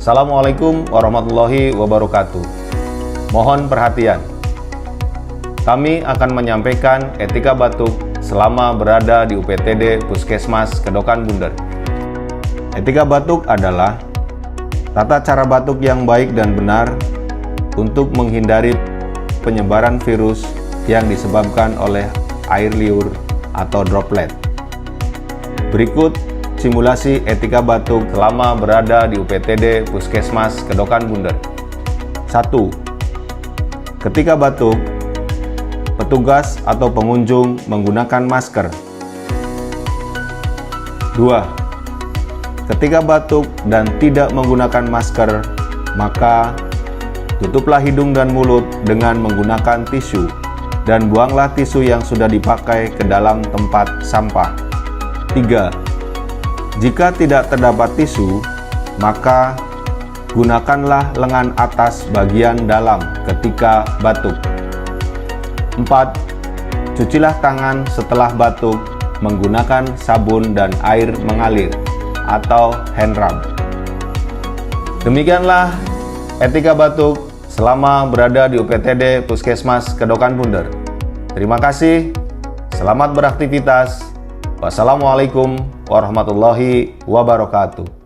Assalamualaikum warahmatullahi wabarakatuh. Mohon perhatian. Kami akan menyampaikan etika batuk selama berada di UPTD Puskesmas Kedokan Bunder. Etika batuk adalah tata cara batuk yang baik dan benar untuk menghindari penyebaran virus yang disebabkan oleh air liur atau droplet. Berikut simulasi etika batuk selama berada di UPTD Puskesmas Kedokan Bunder. 1. Ketika batuk, petugas atau pengunjung menggunakan masker. 2. Ketika batuk dan tidak menggunakan masker, maka tutuplah hidung dan mulut dengan menggunakan tisu dan buanglah tisu yang sudah dipakai ke dalam tempat sampah. 3. Jika tidak terdapat tisu, maka gunakanlah lengan atas bagian dalam ketika batuk. 4. Cucilah tangan setelah batuk menggunakan sabun dan air mengalir atau hand rub. Demikianlah etika batuk selama berada di UPTD Puskesmas Kedokan Bunder. Terima kasih, selamat beraktivitas. Wassalamualaikum warahmatullahi wabarakatuh.